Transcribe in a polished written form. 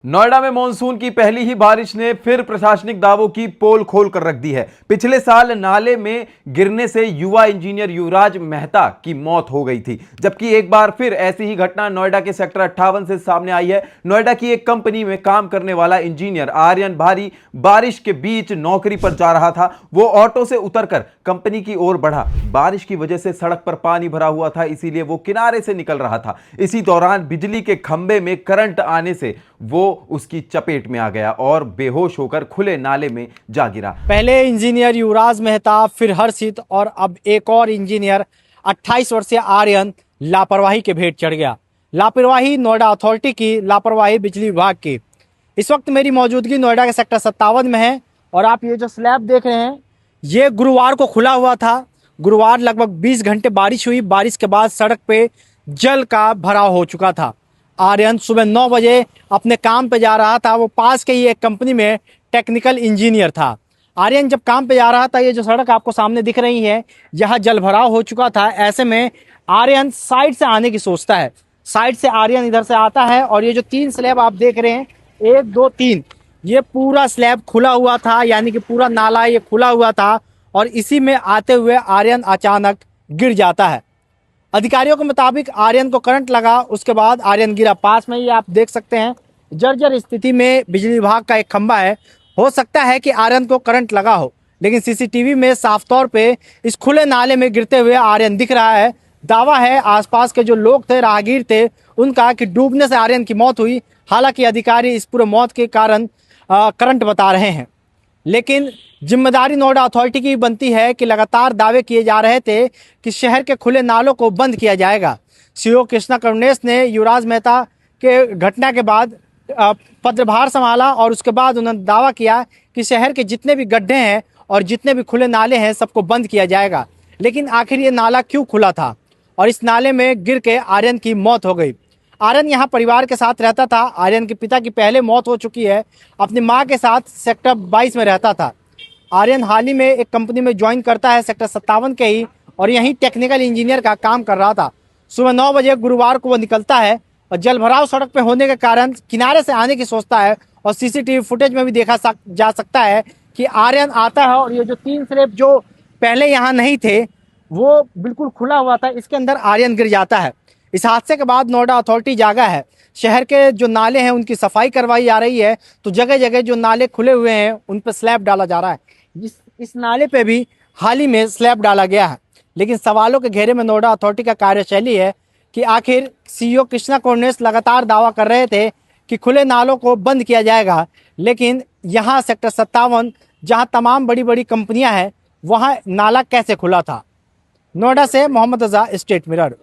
नोएडा में मॉनसून की पहली ही बारिश ने फिर प्रशासनिक दावों की पोल खोल कर रख दी है। पिछले साल नाले में गिरने से युवा इंजीनियर युवराज मेहता की मौत हो गई थी, जबकि एक बार फिर ऐसी ही घटना नोएडा के सेक्टर 58 से सामने आई है। नोएडा की एक कंपनी में काम करने वाला इंजीनियर आर्यन भारी बारिश के बीच नौकरी पर जा रहा था। वो ऑटो से उतरकर कंपनी की ओर बढ़ा। बारिश की वजह से सड़क पर पानी भरा हुआ था, इसीलिए वो किनारे से निकल रहा था। इसी दौरान बिजली के खंभे में करंट आने से वो उसकी चपेट में आ गया और बेहोश होकर खुले नाले में जा गिरा। पहले इंजीनियर युवराज मेहता, फिर हर्षित और अब एक और इंजीनियर 28 वर्षीय आर्यन लापरवाही के भेंट चढ़ गया। लापरवाही नोएडा अथॉरिटी की, लापरवाही बिजली विभाग की। इस वक्त मेरी मौजूदगी नोएडा के सेक्टर 57 में है और आप ये जो स्लैब देख रहे हैं ये गुरुवार को खुला हुआ था। गुरुवार लगभग 20 घंटे बारिश हुई। बारिश के बाद सड़क पे जल का भराव हो चुका था। आर्यन सुबह 9 बजे अपने काम पे जा रहा था। वो पास के ही एक कंपनी में टेक्निकल इंजीनियर था। आर्यन जब काम पे जा रहा था, ये जो सड़क आपको सामने दिख रही है यहाँ जल भराव हो चुका था। ऐसे में आर्यन साइड से आने की सोचता है। साइड से आर्यन इधर से आता है और ये जो 3 स्लैब आप देख रहे हैं, 1 2 3, ये पूरा स्लैब खुला हुआ था, यानी कि पूरा नाला ये खुला हुआ था और इसी में आते हुए आर्यन अचानक गिर जाता है। अधिकारियों के मुताबिक आर्यन को करंट लगा, उसके बाद आर्यन गिरा। पास में ही आप देख सकते हैं जर्जर स्थिति में बिजली विभाग का एक खंभा है। हो सकता है कि आर्यन को करंट लगा हो, लेकिन सीसीटीवी में साफ तौर पे इस खुले नाले में गिरते हुए आर्यन दिख रहा है। दावा है आसपास के जो लोग थे, राहगीर थे, उनका कि डूबने से आर्यन की मौत हुई। हालांकि अधिकारी इस पूरे मौत के कारण करंट बता रहे हैं, लेकिन जिम्मेदारी नोएडा अथॉरिटी की बनती है कि लगातार दावे किए जा रहे थे कि शहर के खुले नालों को बंद किया जाएगा। सीओ कृष्णा करुणेश ने युवराज मेहता के घटना के बाद पदभार संभाला और उसके बाद उन्होंने दावा किया कि शहर के जितने भी गड्ढे हैं और जितने भी खुले नाले हैं सबको बंद किया जाएगा। लेकिन आखिर ये नाला क्यों खुला था और इस नाले में गिर के आर्यन की मौत हो गई। आर्यन यहाँ परिवार के साथ रहता था। आर्यन के पिता की पहले मौत हो चुकी है। अपनी माँ के साथ सेक्टर 22 में रहता था। आर्यन हाल ही में एक कंपनी में ज्वाइन करता है सेक्टर 57 के ही, और यहीं टेक्निकल इंजीनियर का काम कर रहा था। सुबह 9 बजे गुरुवार को वो निकलता है और जलभराव सड़क पे होने के कारण किनारे से आने की सोचता है और सीसीटीवी फुटेज में भी देखा जा सकता है कि आर्यन आता है और ये जो 3 स्लैब जो पहले यहाँ नहीं थे वो बिल्कुल खुला हुआ था, इसके अंदर आर्यन गिर जाता है। इस हादसे के बाद नोएडा अथॉरिटी जागा है। शहर के जो नाले हैं उनकी सफाई करवाई जा रही है, तो जगह जगह जो नाले खुले हुए हैं उन पर स्लैब डाला जा रहा है। इस नाले पे भी हाल ही में स्लैब डाला गया है, लेकिन सवालों के घेरे में नोएडा अथॉरिटी का कार्यशैली है कि आखिर सीईओ कृष्णा करुणेश लगातार दावा कर रहे थे कि खुले नालों को बंद किया जाएगा, लेकिन यहाँ सेक्टर 57 जहाँ तमाम बड़ी बड़ी कंपनियाँ हैं वहाँ नाला कैसे खुला था। नोएडा से मोहम्मद रजा, स्टेट मिरर।